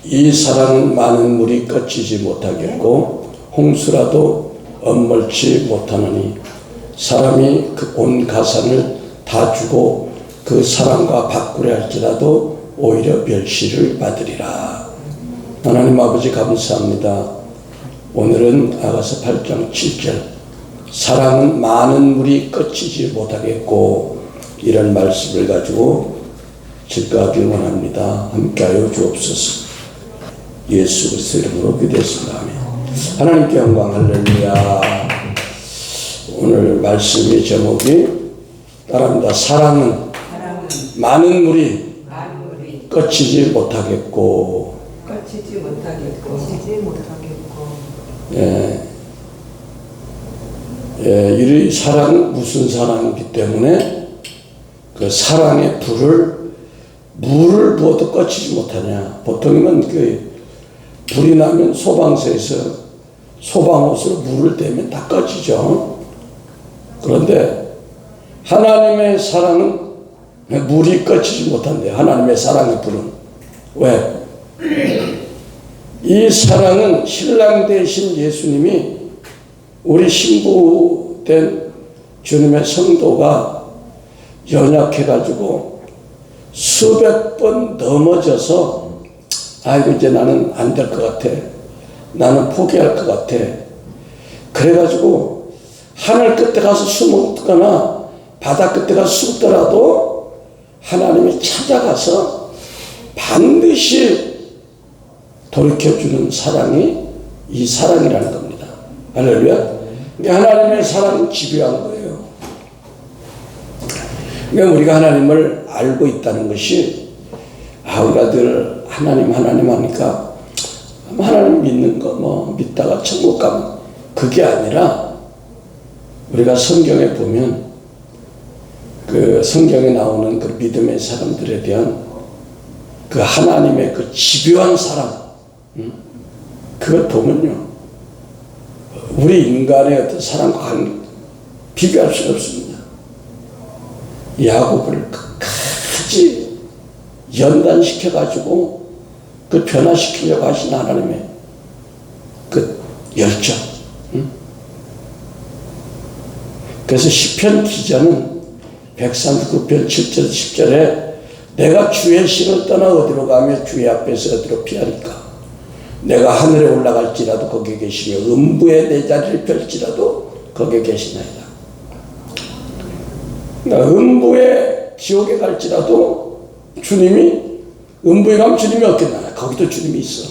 이 사랑은 많은 물이 꺾이지 못하겠고 홍수라도 엄멀지 못하느니 사람이 그 온 가산을 다 주고 그 사랑과 바꾸려 할지라도 오히려 멸시를 받으리라. 하나님 아버지 감사합니다. 오늘은 아가서 8장 7절 사랑은 많은 물이 꺾이지 못하겠고 이런 말씀을 가지고 증거하길 원합니다. 함께하여 주옵소서. 예수 그리스도 이름으로 기도했습니다. 아멘. 하나님께 영광. 할렐루야. 오늘 말씀의 제목이 따라합니다. 사랑은 많은 물이 꺾이지 못하겠고 이 사랑은 무슨 사랑이기 때문에 그 사랑의 물을 부어도 꺾이지 못하냐. 보통은 불이 나면 소방서에서 소방호스로 물을 대면 다 꺼지죠. 그런데 하나님의 사랑은 물이 꺼지지 못한대요. 하나님의 사랑의 불은. 왜? 이 사랑은 신랑 되신 예수님이 우리 신부된 주님의 성도가 연약해가지고 수백 번 넘어져서 아이고 이제 나는 안 될 것 같아. 나는 포기할 것 같아. 그래가지고 하늘 끝에 가서 숨었거나 바다 끝에 가서 숨더라도 하나님이 찾아가서 반드시 돌이켜주는 사랑이 이 사랑이라는 겁니다. 할렐루야. 하나님의 사랑은 집요한 거예요. 그러니까 우리가 하나님을 알고 있다는 것이 우리가 늘 하나님 하니까 하나님 믿는 거 믿다가 천국 가면 그게 아니라 우리가 성경에 보면 그 성경에 나오는 그 믿음의 사람들에 대한 그 하나님의 그 집요한 사랑 그걸 보면요 우리 인간의 어떤 사랑과 비교할 수가 없습니다. 야곱을 끝까지 연단시켜가지고 그 변화시키려고 하신 하나님의 그 열정. 그래서 시편 기자는 139편 7절 10절에 내가 주의 신을 떠나 어디로 가며 주의 앞에서 어디로 피하니까 내가 하늘에 올라갈지라도 거기에 계시며 음부에 내 자리를 펼지라도 거기에 계시나이다. 그러니까 음부에 지옥에 갈지라도 주님이 음부에 가면 주님이 없겠나. 거기도 주님이 있어.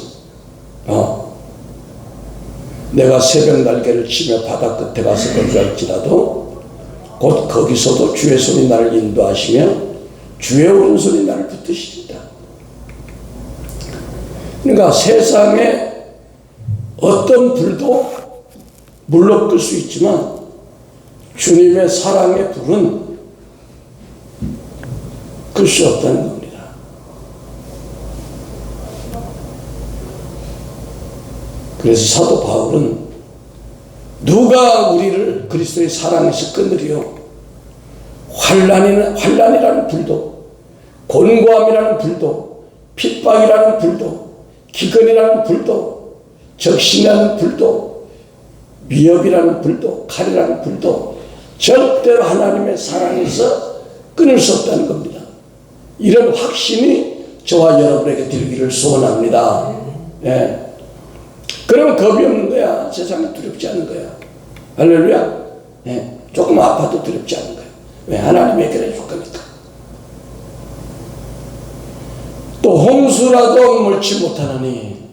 내가 새벽 날개를 치며 바다 끝에 가서 거주할지라도 곧 거기서도 주의 손이 나를 인도하시며 주의 오른손이 나를 붙드시리다. 그러니까 세상에 어떤 불도 물로 끌 수 있지만 주님의 사랑의 불은 끌 수 없다는 겁니다. 그래서 사도 바울은 누가 우리를 그리스도의 사랑에서 끊으리요? 환난이라는 불도, 곤고함이라는 불도, 핍박이라는 불도, 기근이라는 불도, 적신이라는 불도, 미협이라는 불도, 칼이라는 불도 절대로 하나님의 사랑에서 끊을 수 없다는 겁니다. 이런 확신이 저와 여러분에게 들기를 소원합니다. 예. 그러면 겁이 없는 거야. 세상이 두렵지 않은 거야. 할렐루야. 예. 조금 아파도 두렵지 않은 거야. 왜? 하나님이 해결해 줄 거니까. 또 홍수라도 멀지 못하느니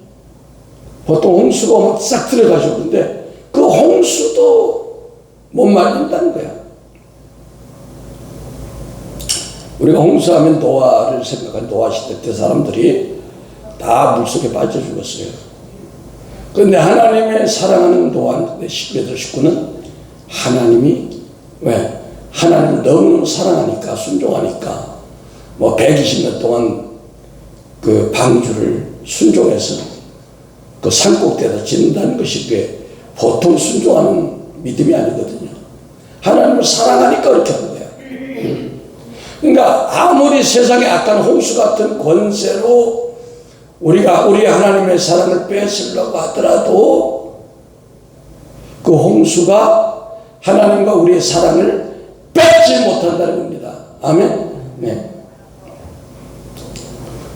보통 홍수가 오면 싹 들어가죠. 근데 그 홍수도 못 말린다는 거야. 우리가 홍수하면 노아를 생각한 노아 시대 때 사람들이 다 물속에 빠져 죽었어요. 그런데 하나님의 사랑하는 노아 내 식구는 하나님이 왜? 하나님을 너무너무 사랑하니까 순종하니까 120년 동안 그 방주를 순종해서 그 산꼭대에다 짓는다는 것이 그게 보통 순종하는 믿음이 아니거든요. 하나님을 사랑하니까 그렇게 하는 거야. 그러니까 아무리 세상에 악한 홍수 같은 권세로 우리가 우리 하나님의 사랑을 뺏으려고 하더라도 그 홍수가 하나님과 우리의 사랑을 뺏지 못한다는 겁니다. 아멘. 네.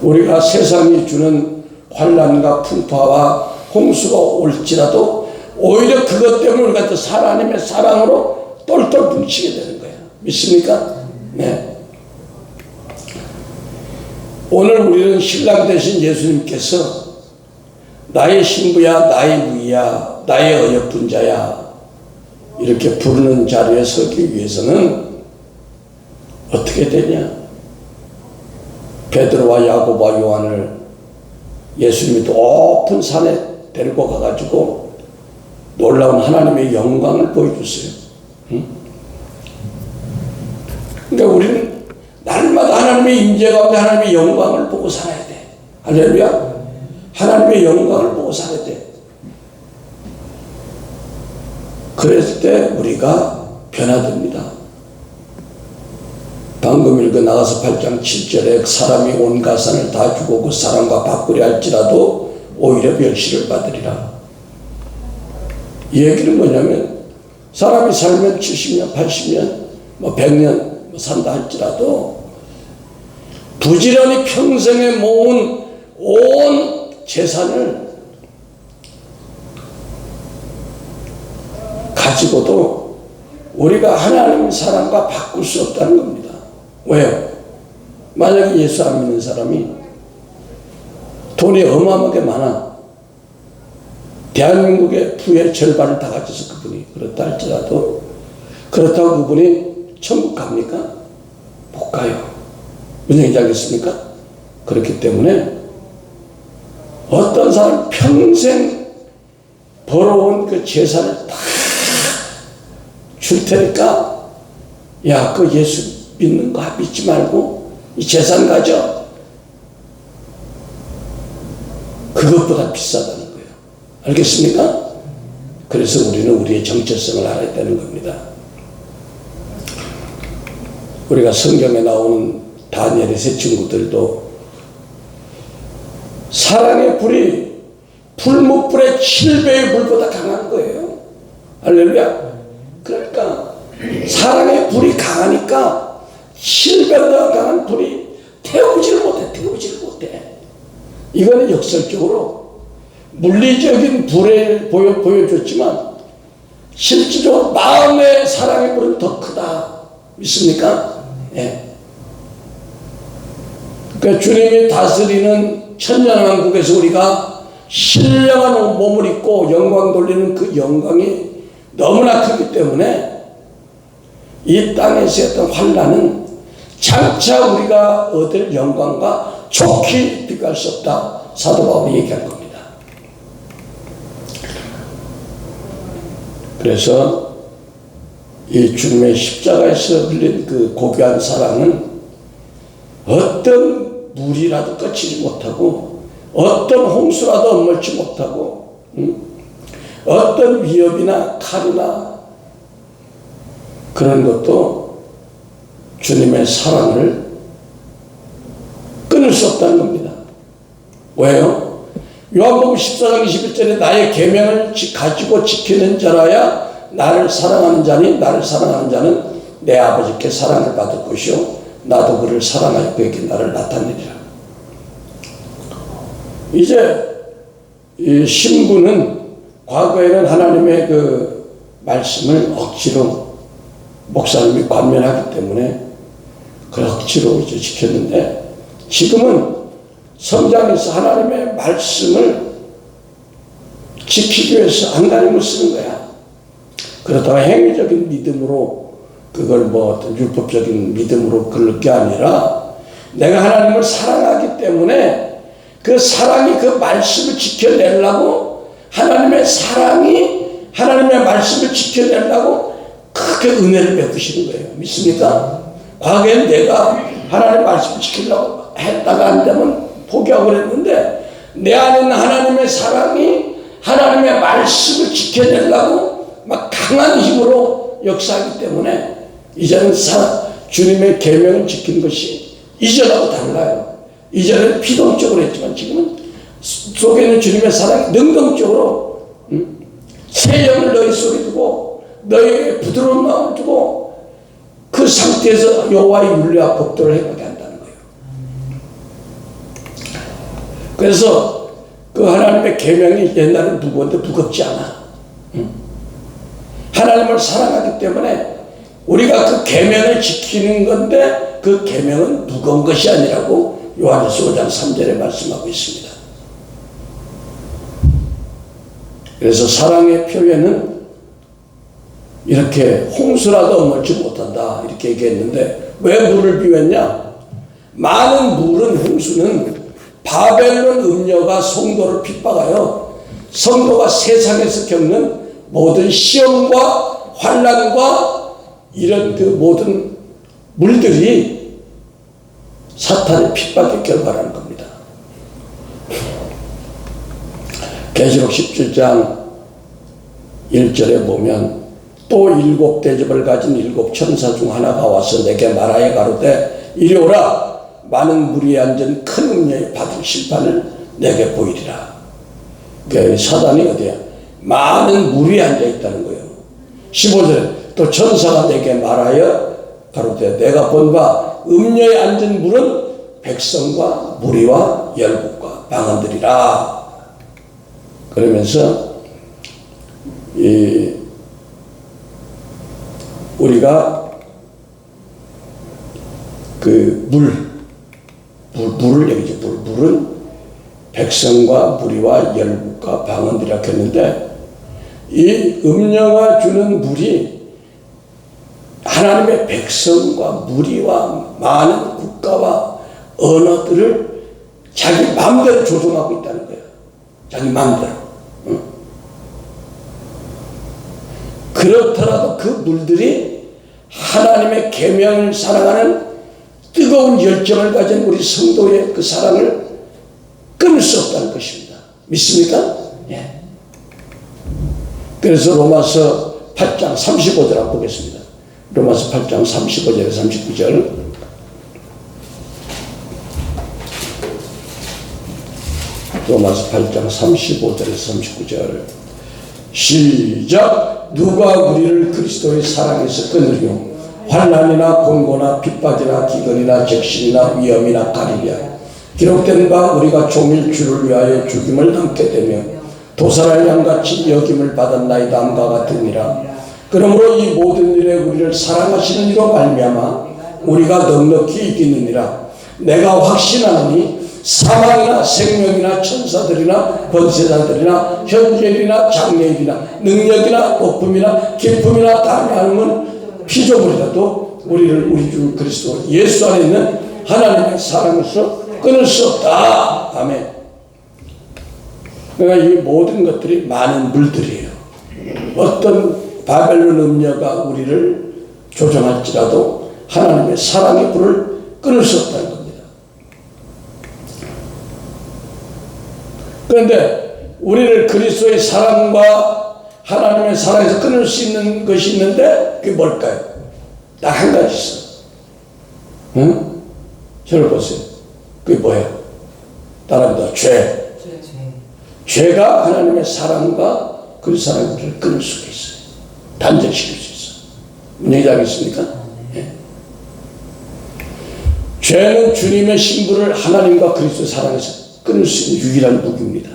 우리가 세상이 주는 환난과 풍파와 홍수가 올지라도 오히려 그것 때문에 우리가 또 하나님의 사랑으로 똘똘 뭉치게 되는 거예요. 믿습니까? 네. 오늘 우리는 신랑 되신 예수님께서 나의 신부야, 나의 무이야, 나의 어여쁜 자야 이렇게 부르는 자리에 서기 위해서는 어떻게 되냐? 베드로와 야고보와 요한을 예수님이 높은 산에 데리고 가가지고 놀라운 하나님의 영광을 보여주세요. 응? 그러니까 우리는 날마다 하나님의 임재 가운데 하나님의 영광을 보고 살아야 돼. 할렐루야. 하나님의 영광을 보고 살아야 돼. 그랬을 때 우리가 변화됩니다. 방금 읽어 나가서 8장 7절에 사람이 온 가산을 다 주고 그 사람과 바꾸려 할지라도 오히려 멸시를 받으리라. 이 얘기는 뭐냐면 사람이 살면 70년, 80년, 100년 산다 할지라도 부지런히 평생에 모은 온 재산을 가지고도 우리가 하나님의 사랑과 바꿀 수 없다는 겁니다. 왜요? 만약에 예수 안 믿는 사람이 돈이 어마어마하게 많아. 대한민국의 부의 절반을 다 가져서 그분이 그렇다 할지라도 그렇다고 그분이 천국 갑니까? 못 가요. 무슨 얘기인지 알겠습니까? 그렇기 때문에 어떤 사람 평생 벌어온 그 재산을 다 줄 테니까 야, 그 예수 믿는 거 믿지 말고 이 재산 가져. 그것보다 비싸다는 거예요. 알겠습니까? 그래서 우리는 우리의 정체성을 알아야 되는 겁니다. 우리가 성경에 나오는 다니엘의 세 친구들도 사랑의 불이 불목불의 7배의 불보다 강한 거예요. 할렐루야. 그러니까 사랑의 불이 강하니까 7배보다 강한 불이 태우지를 못해. 이거는 역설적으로 물리적인 불을 보여줬지만 실질적으로 마음의 사랑의 불은 더 크다. 믿습니까? 예. 그러니까 주님이 다스리는 천년왕국에서 우리가 신령한 몸을 입고 영광 돌리는 그 영광이 너무나 크기 때문에 이 땅에서 했던 환난은 장차 우리가 얻을 영광과 좋게 비교할 수 없다. 사도 바울이 얘기한 겁니다. 그래서 이 주님의 십자가에서 흘린 그 고귀한 사랑은 어떤 물이라도 꺼치지 못하고 어떤 홍수라도 엇먹지 못하고 어떤 위협이나 칼이나 그런 것도 주님의 사랑을 끊을 수 없다는 겁니다. 왜요? 요한복음 14장 21절에 나의 계명을 가지고 지키는 자라야 나를 사랑하는 자니 나를 사랑하는 자는 내 아버지께 사랑을 받을 것이요 나도 그를 사랑하여 그에게 나를 나타내리라. 이제 이 신부는 과거에는 하나님의 그 말씀을 억지로 목사님이 관면하기 때문에 그 억지로 이제 지켰는데 지금은 성장에서 하나님의 말씀을 지키기 위해서 안간힘을 쓰는 거야. 그렇다고 행위적인 믿음으로 그걸 뭐 어떤 율법적인 믿음으로 그럴 게 아니라 내가 하나님을 사랑하기 때문에 그 사랑이 그 말씀을 지켜내려고 하나님의 사랑이 하나님의 말씀을 지켜내려고 크게 은혜를 베푸시는 거예요. 믿습니까? 과거엔 내가 하나님의 말씀을 지키려고 했다가 안 되면 포기하고 그랬는데 내 안에 있는 하나님의 사랑이 하나님의 말씀을 지켜내려고 막 강한 힘으로 역사하기 때문에 이제는 주님의 계명을 지키는 것이 이전하고 달라요. 이전에는 피동적으로 했지만 지금은 속에 있는 주님의 사랑이 능동적으로 새 영을 너희 속에 두고 너희에게 부드러운 마음을 두고 그 상태에서 여호와의 윤리와 법도를 행하게 한다는 거예요. 그래서 그 하나님의 계명이 옛날에 무거운데 무겁지 않아. 하나님을 사랑하기 때문에 우리가 그 계명을 지키는 건데 그 계명은 무거운 것이 아니라고 요한일서 5장 3절에 말씀하고 있습니다. 그래서 사랑의 표현은 이렇게 홍수라도 먹지 못한다 이렇게 얘기했는데 왜 물을 비웠냐? 많은 물은 홍수는 바벨론 음녀가 성도를 핍박하여 성도가 세상에서 겪는 모든 시험과 환난과 이런 그 모든 물들이 사탄의 핍박의 결과라는 겁니다. 계시록 17장 1절에 보면 또 7 대접을 가진 7 천사 중 하나가 와서 내게 말하여 가로되 이리 오라. 많은 무리에 앉은 큰 음녀의 받을 심판을 내게 보이리라. 그러니까 사단이 어디야? 많은 무리에 앉아 있다는 거예요. 15절에 또 천사가 내게 말하여 가로되 내가 본 바 음녀에 앉은 물은 백성과 무리와 열국과 방언들이라. 그러면서 우리가 그 물을 얘기죠. 물은 백성과 무리와 열국과 방언들이라 했는데 이 음녀가 주는 물이 하나님의 백성과 무리와 많은 국가와 언어들을 자기 마음대로 조종하고 있다는 거예요. 자기 마음대로. 그렇더라도 그 물들이 하나님의 계명을 사랑하는 뜨거운 열정을 가진 우리 성도의 그 사랑을 끊을 수 없다는 것입니다. 믿습니까? 예. 그래서 로마서 8장 35절 한번 보겠습니다. 로마서 8장 35절에 39절. 로마서 8장 35절에서 39절. 시작. 누가 우리를 그리스도의 사랑에서 끊으리요? 환난이나 곤고나 핍박이나 기근이나 적신이나 위험이나 가리랴. 기록된 바 우리가 종일 주를 위하여 죽임을 당케 되며 도살할 양같이 여김을 받았나이다 함과 같으니라. 그러므로 이 모든 일에 우리를 사랑하시는 이로 말미암아 우리가 넉넉히 이기느니라. 내가 확신하노니 사망이나 생명이나 천사들이나 권세자들이나 현재일이나 장래일이나 능력이나 높음이나 깊음이나 다름은 피조물이라도 우리를 우리 주 그리스도 예수 안에 있는 하나님의 사랑에서 끊을 수 없다. 아멘. 그러니까 이 모든 것들이 많은 물들이에요. 어떤 바벨론 음녀가 우리를 조종할지라도 하나님의 사랑의 불을 끊을 수 없다는 겁니다. 그런데 우리를 그리스도의 사랑과 하나님의 사랑에서 끊을 수 있는 것이 있는데 그게 뭘까요? 딱 한 가지 있어. 응? 저를 보세요. 그게 뭐예요? 따라합니다. 죄. 죄가 하나님의 사랑과 그 사랑의 우리를 끊을 수가 있어요. 단절시킬 수 있어요. 이해하겠습니까? 네. 죄는 주님의 신부를 하나님과 그리스도 사랑에서 끊을 수 있는 유일한 무기입니다.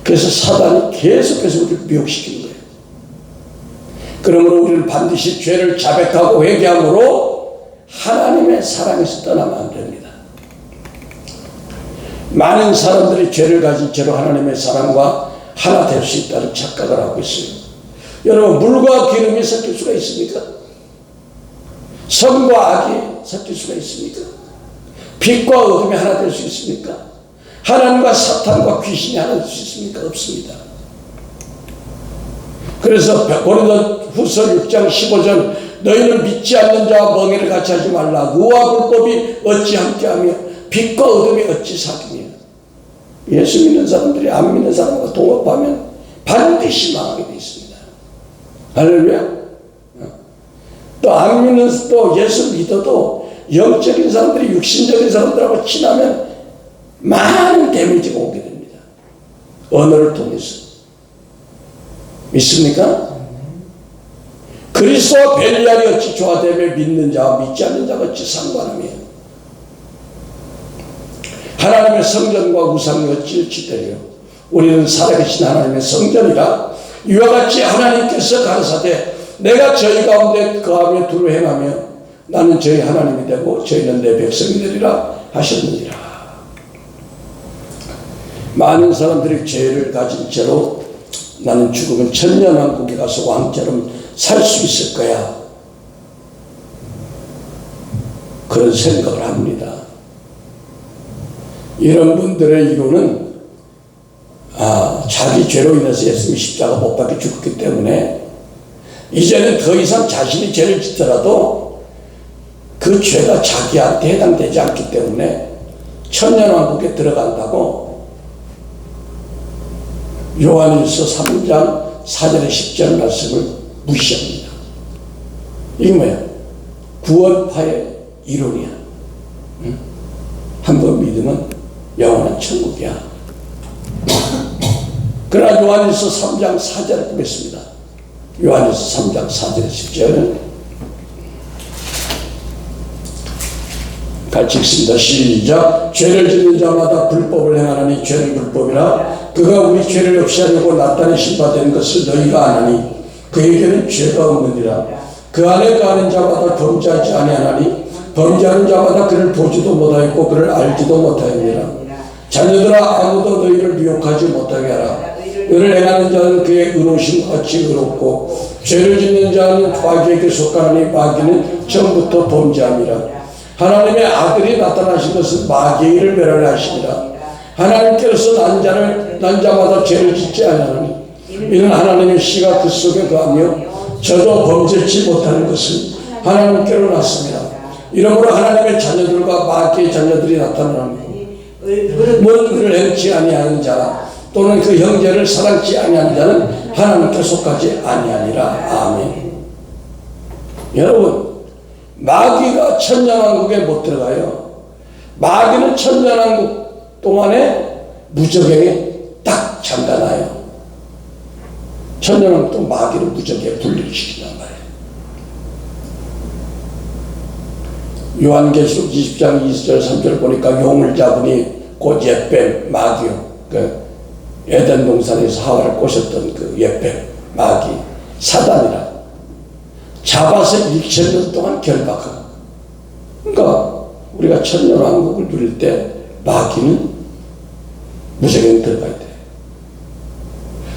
그래서 사단이 계속해서 우리를 미혹시키는 거예요. 그러므로 우리는 반드시 죄를 자백하고 회개함으로 하나님의 사랑에서 떠나면 안 됩니다. 많은 사람들이 죄를 가진 채로 하나님의 사랑과 하나 될 수 있다는 착각을 하고 있어요. 여러분, 물과 기름이 섞일 수가 있습니까? 선과 악이 섞일 수가 있습니까? 빛과 어둠이 하나 될 수 있습니까? 하나님과 사탄과 귀신이 하나 될 수 있습니까? 없습니다. 그래서 고린도후서 6장 15절 너희는 믿지 않는 자와 멍에를 같이 하지 말라. 의와 불법이 어찌 함께하며 빛과 어둠이 어찌 사귀며. 예수 믿는 사람들이 안 믿는 사람과 동업하면 반드시 망하게 되어 있습니다. 할렐루야. 또 안 믿는 또 예수 믿어도 영적인 사람들이 육신적인 사람들하고 친하면 많은 데미지가 오게 돼요. 언어를 통해서. 믿습니까? 그리스도와 벨리알이 어찌 조화되며 믿는 자와 믿지 않는 자가 어찌 상관하며 하나님의 성전과 우상이 어찌 일치되려 우리는 살아계신 하나님의 성전이라. 이와 같이 하나님께서 가라사대 내가 저희 가운데 거하며 두루 행하며 나는 저희 하나님이 되고 저희는 내 백성이 되리라 하셨느니라. 많은 사람들이 죄를 가진 채로 나는 죽으면 천년왕국에 가서 왕처럼 살 수 있을 거야, 그런 생각을 합니다. 이런 분들의 이론은 자기 죄로 인해서 예수님이 십자가 못 박혀 죽었기 때문에 이제는 더 이상 자신이 죄를 짓더라도 그 죄가 자기한테 해당되지 않기 때문에 천년왕국에 들어간다고 요한일서 3장 4절에 10절 말씀을 무시합니다. 이게 뭐야? 구원파의 이론이야. 응? 한번 믿으면 영원한 천국이야. 그러나 요한일서 3장 4절에 보겠습니다. 요한일서 3장 4절에 10절 같이 읽습니다. 시작. 죄를 짓는 자마다 불법을 행하나니 죄는 불법이라. 그가 우리 죄를 없이 하려고 나타내 심판된 것을 너희가 아나니 그에게는 죄가 없느니라. 그 안에 거하는 자마다 범죄하지 아니하나니 범죄하는 자마다 그를 보지도 못하였고 그를 알지도 못하였느니라. 자녀들아 아무도 너희를 미혹하지 못하게 하라. 의를 행하는 자는 그의 의로우심과 같이 의롭고 죄를 짓는 자는 마귀에게 속하나니 마귀는 처음부터 범죄함이라. 하나님의 아들이 나타나신 것은 마귀의 일을 멸하려 하시니라. 하나님께서 난 자마다 죄를 짓지 아니하나니 이는 하나님의 씨가 그 속에 거하며 저도 범죄치 못하는 것은 하나님께로 났습니다. 이러므로 하나님의 자녀들과 마귀의 자녀들이 나타나니 의를 행치 아니하는 자 또는 그 형제를 사랑치 아니하는 자는 하나님께 속하지 아니하니라. 아멘. 여러분, 마귀가 천년왕국에 못 들어가요. 마귀는 천년왕국 동안에 무적에게 딱 잠가놔요. 천년왕국 동안 마귀를 무적에 분리를 시킨단 말이에요. 요한계시록 20장 20절 3절 보니까 용을 잡으니 곧 옅뱀 마귀요. 그 에덴 동산에서 하와를 꼬셨던 그 옅뱀 마귀 사단이라. 잡아서 1,000년 동안 결박하고. 그러니까 우리가 천년왕국을 누릴 때 마귀는 무적에 들어가야 돼.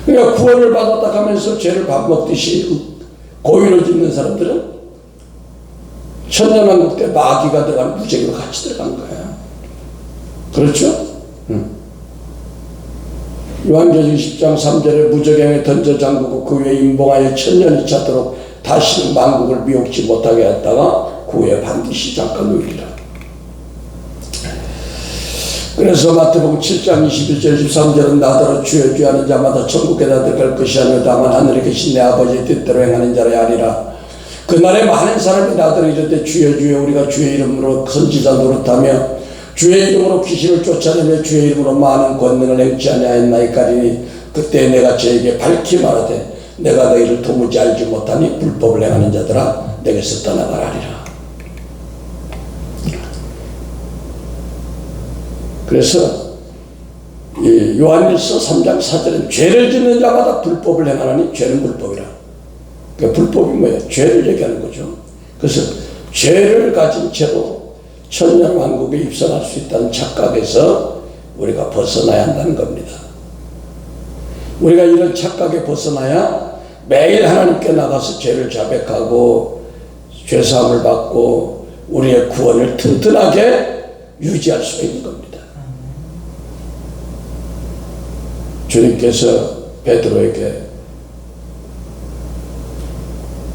그러니까 구원을 받았다 하면서 죄를 밥 먹듯이 고의로 짓는 사람들은 천년왕국 때 마귀가 들어간 무적으로 같이 들어간 거야. 그렇죠? 요한계시록 10장 3절에 무적행에 던져 잠그고 그 위에 임봉하여 천년이 차도록 다시는 만국을 미혹지 못하게 했다가 그 후에 반드시 잠깐 누리리라. 그래서 마태복음 7장 21절 23절은 나더러 주여 주여 하는 자마다 천국에 다 들어갈 것이 아니요 다만 하늘에 계신 내 아버지의 뜻대로 행하는 자라 아니라. 그날에 많은 사람이 나더러 이르되 주여 주여 우리가 주의 이름으로 선지자 노릇하며 주의 이름으로 귀신을 쫓아내며 주의 이름으로 많은 권능을 행치 아니하였나이까리니 그때 내가 저에게 밝히 말하되 내가 너희를 도무지 알지 못하니 불법을 행하는 자들아 내게서 떠나가라리라. 그래서 이 요한일서 3장 4절은 죄를 짓는 자마다 불법을 행하나니 죄는 불법이라. 그러니까 불법이 뭐예요? 죄를 얘기하는 거죠. 그래서 죄를 가진 채로 천년왕국에 입성할 수 있다는 착각에서 우리가 벗어나야 한다는 겁니다. 우리가 이런 착각에 벗어나야 매일 하나님께 나가서 죄를 자백하고 죄사함을 받고 우리의 구원을 튼튼하게 유지할 수가 있는 겁니다. 주님께서 베드로에게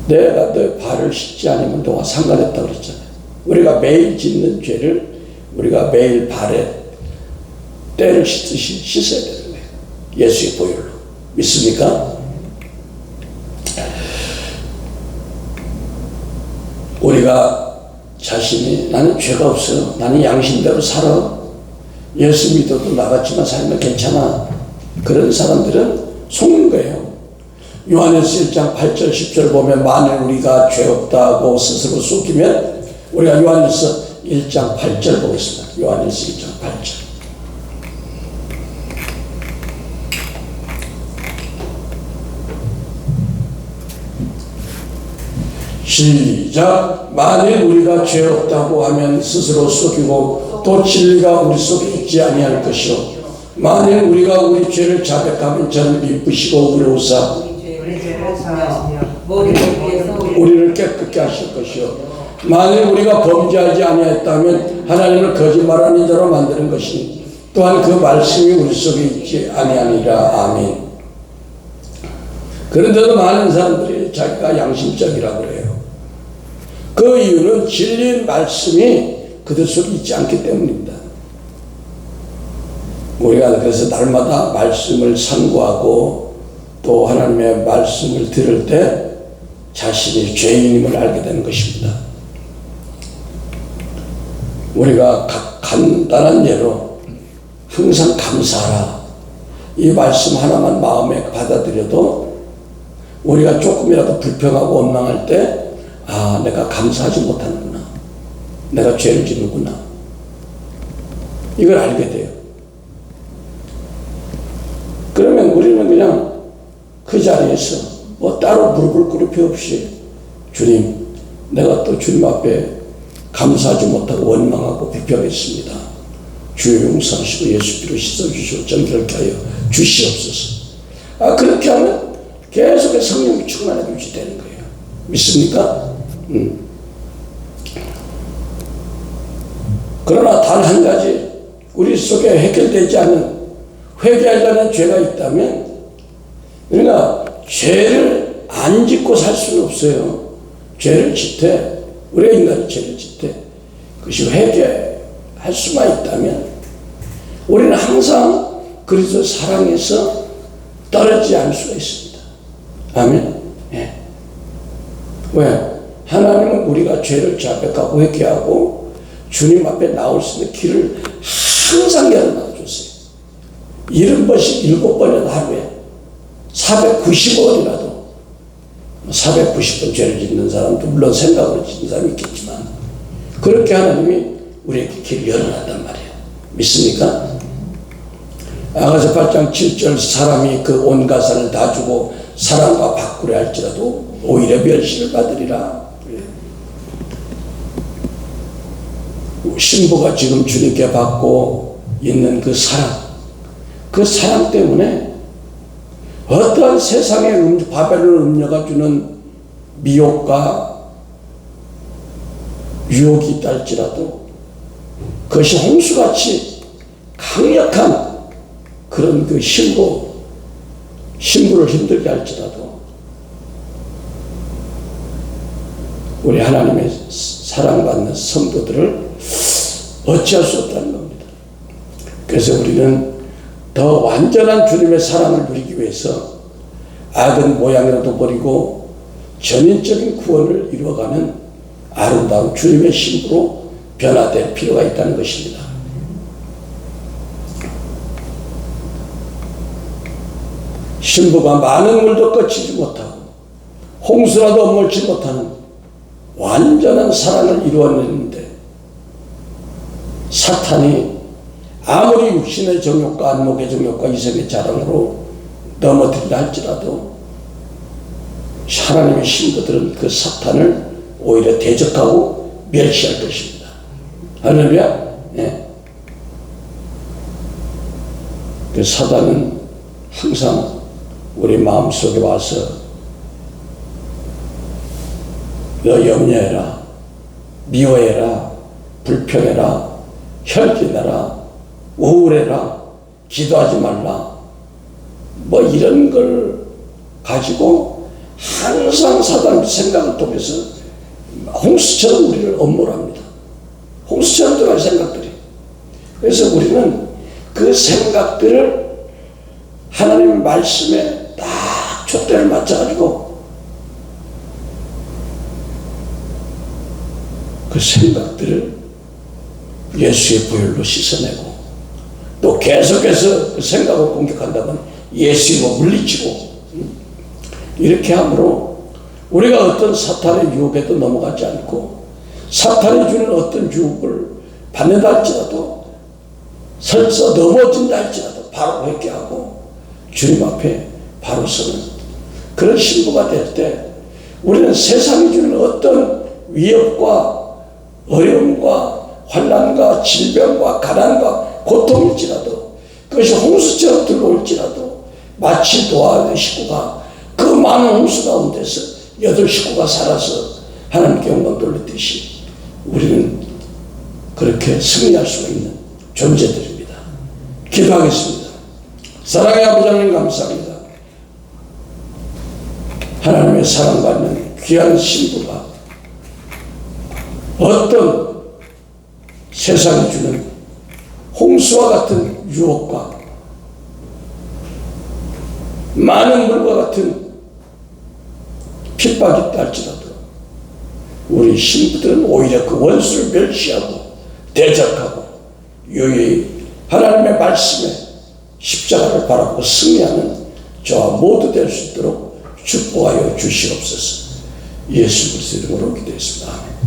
내가 너 발을 씻지 않으면 너와 상관없다고 그랬잖아요. 우리가 매일 짓는 죄를 우리가 매일 발에 때를 씻듯이 씻어야 되는 거예요. 예수의 보혈로. 믿습니까? 우리가 자신이 나는 죄가 없어요. 나는 양심대로 살아. 예수 믿어도 나 같지만 살면 괜찮아. 그런 사람들은 속는 거예요. 요한일서 1장 8절 10절 보면 만일 우리가 죄 없다고 스스로 속이면, 우리가 요한일서 1장 8절 보겠습니다. 요한일서 1장 8절. 시작. 만일 우리가 죄 없다고 하면 스스로 속이고 또 진리가 우리 속에 있지 아니할 것이요, 만일 우리가 우리 죄를 자백하면 저는 미쁘시고 의로우사 우리를 깨끗게 하실 것이요, 만일 우리가 범죄하지 아니했다면 하나님을 거짓말하는 자로 만드는 것이니 또한 그 말씀이 우리 속에 있지 아니하니라. 아멘. 그런데도 많은 사람들이 자기가 양심적이라고 그래요. 그 이유는 진리의 말씀이 그들 속에 있지 않기 때문입니다. 우리가 그래서 날마다 말씀을 상고하고 또 하나님의 말씀을 들을 때 자신이 죄인임을 알게 되는 것입니다. 우리가 간단한 예로 항상 감사하라, 이 말씀 하나만 마음에 받아들여도 우리가 조금이라도 불평하고 원망할 때, 아, 내가 감사하지 못하는구나, 내가 죄를 짓는구나, 이걸 알게 돼요. 그러면 우리는 그냥 그 자리에서 뭐 따로 무릎을 꿇을 필요 없이, 주님, 내가 또 주님 앞에 감사하지 못하고 원망하고 비평했습니다. 주여 용서하시고 예수 피로 씻어주시고 정결케 하여 주시옵소서. 아, 그렇게 하면 계속해서 성령이 충만하게 유지되는 거예요. 믿습니까? 그러나 단 한 가지 우리 속에 해결되지 않은, 회개하려는 죄가 있다면, 우리가 죄를 안 짓고 살 수는 없어요. 죄를 짓되, 우리가 인간이 죄를 짓되 그것이 회개할 수만 있다면 우리는 항상 그리스도 사랑에서 떨어지지 않을 수가 있습니다. 아멘. 예. 왜? 하나님은 우리가 죄를 자백하고 회개하고 주님 앞에 나올 수 있는 길을 항상 열어놔 줬어요. 70번씩 7번이라도 하루에 495번이라도, 490번 죄를 짓는 사람도 물론 생각으로 짓는 사람이 있겠지만, 그렇게 하나님이 우리에게 길을 열어놨단 말이에요. 믿습니까? 아가서 8장 7절, 사람이 그 온 가산을 다 주고 사랑과 바꾸려 할지라도 오히려 멸시를 받으리라. 신부가 지금 주님께 받고 있는 그 사랑 때문에 어떠한 세상의 바벨론 음료가 주는 미혹과 유혹이 있다 할지라도, 그것이 홍수같이 강력한 그런 그 신부를 힘들게 할지라도 우리 하나님의 사랑받는 성도들을 어찌할 수 없다는 겁니다. 그래서 우리는 더 완전한 주님의 사랑을 누리기 위해서 악은 모양이라도 버리고 전인적인 구원을 이루어가는 아름다운 주님의 신부로 변화될 필요가 있다는 것입니다. 신부가 많은 물도 거치지 못하고 홍수라도 엎물지 못하는 완전한 사랑을 이루어냈는데, 사탄이 아무리 육신의 정욕과 안목의 정욕과 이성의 자랑으로 넘어뜨린다 할지라도 하나님의 신부들은 그 사탄을 오히려 대적하고 멸시할 것입니다. 할렐루야. 네. 그 사단은 항상 우리 마음속에 와서 너 염려해라, 미워해라, 불평해라, 혈기내라, 우울해라, 기도하지 말라, 뭐 이런 걸 가지고 항상 사단 생각을 통해서 홍수처럼 우리를 엄몰합니다. 홍수처럼 들어갈 생각들이. 그래서 우리는 그 생각들을 하나님의 말씀에 딱 촛대를 맞춰가지고 그 생각들을 예수의 보혈로 씻어내고 또 계속해서 그 생각을 공격한다면 예수님을 물리치고 이렇게 함으로 우리가 어떤 사탄의 유혹에도 넘어가지 않고 사탄이 주는 어떤 유혹을 받는다 할지라도 설사 넘어진다 할지라도 바로 회개하고 주님 앞에 바로 서는 그런 신부가 될 때 우리는 세상이 주는 어떤 위협과 어려움과 환난과 질병과 가난과 고통일지라도 그것이 홍수처럼 들어올지라도 마치 노아의 식구가 그 많은 홍수 가운데서 8식구가 살아서 하나님께 영광 돌렸듯이 우리는 그렇게 승리할 수가 있는 존재들입니다. 기도하겠습니다. 사랑의 아버지 하나님 감사합니다. 하나님의 사랑받는 귀한 신부가 어떤 세상이 주는 홍수와 같은 유혹과 많은 물과 같은 핍박이 있다 할지라도 우리 신부들은 오히려 그 원수를 멸시하고 대적하고 유유히 하나님의 말씀에 십자가를 바라보고 승리하는 저와 모두 될 수 있도록 축복하여 주시옵소서. 예수 그리스도 이름으로 기도했습니다. 아멘.